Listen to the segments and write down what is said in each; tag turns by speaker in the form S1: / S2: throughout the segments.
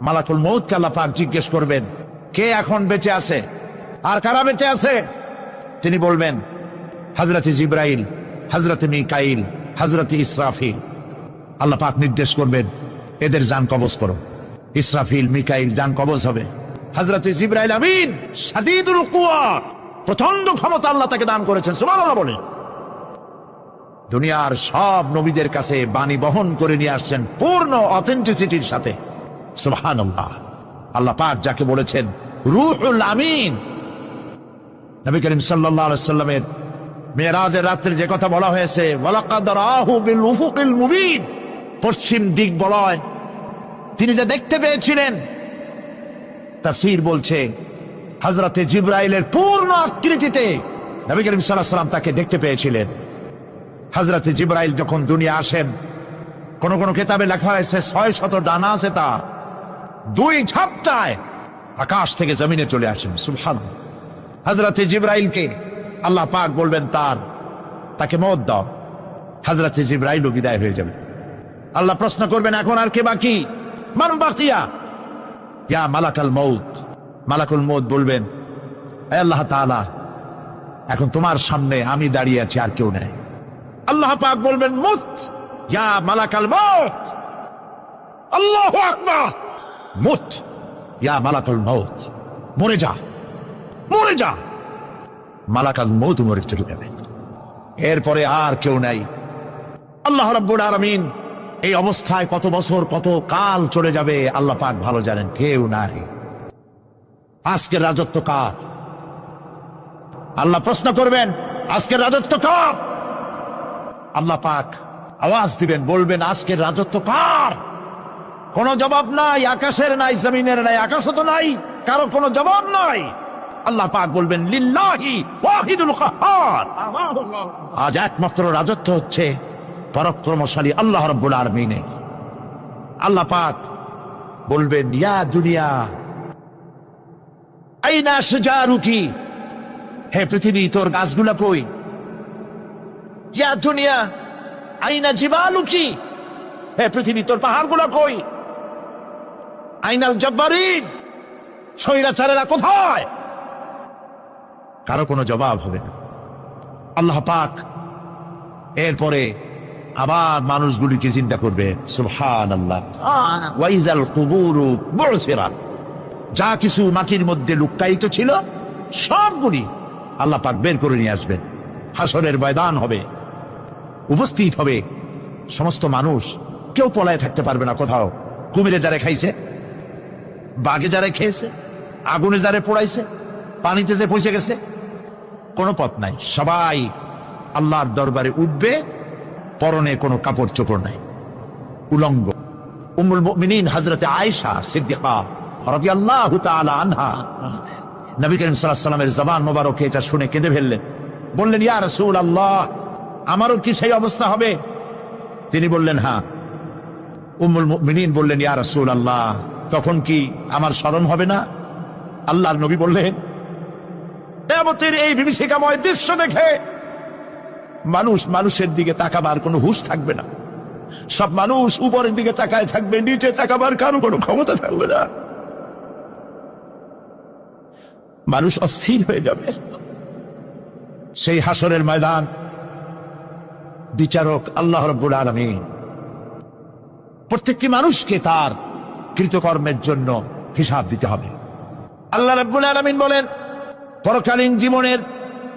S1: মালাকুল মউতকে আল্লাহ পাক জিজ্ঞেস করবেন, কে এখন বেঁচে আছে আর কারা বেঁচে আছে? তিনি বলবেন হযরতে জিবরাইল, হযরতে মিকাইল, হযরতে ইসরাফিল। আল্লাহ পাক নির্দেশ করবেন, এদের জান কবজ করো। ইসরাফিল, মিকাইল জান কবজ হবে। হযরতে জিবরাইল আমিন শাদীদুল কুওয়া, প্রচন্ড ক্ষমতা আল্লাহ তাকে দান করেছেন, সুবহানাল্লাহ বলেন। দুনিয়ার সব নবীদের কাছে বাণী বহন করে নিয়ে আসছেন পূর্ণ অথেন্টিসিটির সাথে, সুবহানাল্লাহ। আল্লাহ পাক যাকে বলেছেন রূহুল আমিন। নবী করিম সাল্লাল্লাহু আলাইহি সাল্লামের মেরাজের রাত্রে যে কথা বলা হয়েছে, ওয়ালাকাদ রাহু বিল উফুকিল মুবিন, পশ্চিম দিক বলয় তিনি যা দেখতে পেয়েছিলেন, তাফসীর বলছে হযরতে জিবরাইলের পূর্ণ আকৃতিতে নবী করিম সাল্লাল্লাহু আলাইহি সাল্লাম তাকে দেখতে পেয়েছিলেন। হযরতে জিবরাইল যখন দুনিয়া আসেন, কোন কোন কিতাবে লেখা হয়েছে 600 ডানা আছে, তা 2 ঝাপটায় আকাশ থেকে জমিনে চলে আসেন, সুবহানাল্লাহ। হযরতে জিবরাইলকে আল্লাহ পাক বলবেন তাকে মওত দাও, হযরতে জিবরাইলও বিদায় হয়ে যাবে। আল্লাহ প্রশ্ন করবেন, এখন আর কে বাকি? মান বাকিয়া ইয়া মালাকাল মউত। মালাকুল মউত বলবেন, হে আল্লাহ তাআলা, এখন তোমার সামনে আমি দাঁড়িয়ে আছি, আর কেউ নেই। আল্লাহ পাক বলবেন, মুত ইয়া মালাকাল মউত। আল্লাহু আকবার, মুত ইয়া মালাকুল মউত, মরে যা, মরে যা। মালাকাল মউত মরে চলে যাবে, এরপরে আর কেউ নাই। আল্লাহ রাব্বুল আলামিন এই অবস্থায় কত বছর কত কাল চলে যাবে আল্লাহ পাক ভালো জানেন, কেউ নাই। আজকের রাজত্ব কার? আল্লাহ প্রশ্ন করবেন, আজকের রাজত্ব কার? আল্লাহ পাক আওয়াজ দিবেন, বলবেন, আজকের রাজত্ব কার? কোনো জবাব নাই, আকাশের নাই, জমিনের নাই, আকাশও তো নাই, কারো কোনো জবাব নাই। আল্লাহ পাক বলবেন, লিল্লাহি ওয়াহিদুল কাহ্হার। আজ একমাত্র রাজত্ব হচ্ছে পরাক্রমশালী আল্লাহ রাব্বুল আলামিনের। আল্লাহ পাক বলবেন, ইয়া দুনিয়া আইনা শাজারুকি, হে পৃথিবী তোর গাছগুলা কই? ইয়া দুনিয়া আইনা জিবালুকি, হে পৃথিবী তোর পাহাড়গুলা কই? আইনাল জব্বারিন, স্বৈরাচারেরা কোথায়? কারো কোনো জবাব হবে না। আল্লাহ পাক এরপরে আবার মানুষগুলিকে চিন্তা করবে, সুবহানাল্লাহ। ওয়াইজাল কুবুরু বুসিরাত, যা কিছু মাটির মধ্যে লুকায়িত ছিল সবগুলি আল্লাহ পাক বের করে নিয়ে আসবেন। হাসরের ময়দান হবে, উপস্থিত হবে সমস্ত মানুষ, কেউ পলায় থাকতে পারবে না কোথাও। কুমিরে যারে খাইছে, বাঘে যারে খেয়েছে, আগুনে যারে পোড়াইছে, পানিতে যে পৌঁছে গেছে, কোনো পথ নাই। সবাই আল্লাহর দরবারে উঠবে, পরনে কোনো কাপড় চোপড় নাই, উলঙ্গ। উম্মুল মুমিনিন হযরতে আয়েশা সিদ্দিকা রাদিয়াল্লাহু তাআলা আনহা, নবী করিম সাল্লাল্লাহু আলাইহি ওয়াসাল্লামের জবান মোবারকে এটা শুনে কেঁদে ফেললেন। বললেন, ইয়া রাসূলুল্লাহ, আমারও কি সেই অবস্থা হবে? তিনি বললেন, হ্যাঁ। উম্মুল মুমিনিন বললেন, ইয়া রাসূলুল্লাহ, তখন কি আমার শরম হবে না? আল্লাহর নবী বললেন, কিয়ামতের এই বিভীষিকাময় দৃশ্য দেখে মানুষ মানুষের দিকে তাকাবার কোনো হুঁশ থাকবে না। সব মানুষ উপরের দিকে তাকায় থাকবে, নিচে তাকাবার কারো কোনো ক্ষমতা থাকবে না। মানুষ অস্থির হয়ে যাবে। সেই হাসরের ময়দান বিচারক আল্লাহ রাব্বুল আলামিন প্রত্যেকটি মানুষকে তার কৃতকর্মের জন্য হিসাব দিতে হবে। আল্লাহ রাব্বুল আলামিন বলেন, পরকালীন জীবনের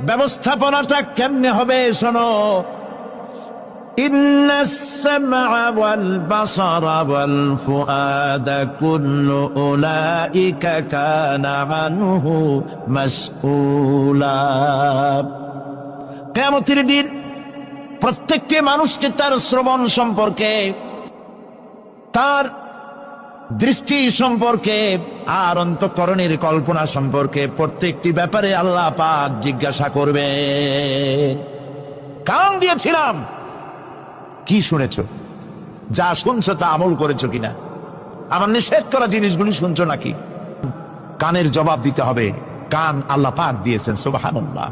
S1: ব্যবস্থাপনাটা কেমনে হবে শোনো। ইন্নাস সামআ ওয়াল বাসারা ওয়াল ফুআদা কুল্লু উলাইকা কানা আনহু মাসউলা। কিয়ামতের দিন প্রত্যেকটি মানুষকে তার শ্রবণ সম্পর্কে, তার দৃষ্টি সম্পর্কে, আর অন্তঃকরণের কল্পনা সম্পর্কে প্রত্যেকটি ব্যাপারে আল্লাহ পাক জিজ্ঞাসা করবে। কান দিয়েছিলাম, কি শুনেছো? যা শুনছো তা আমল করেছো কিনা? আমার নিষেধ করা জিনিসগুলি শুনছো নাকি? কানের জবাব দিতে হবে। কান আল্লাহ পাক দিয়েছেন, সুবহানাল্লাহ।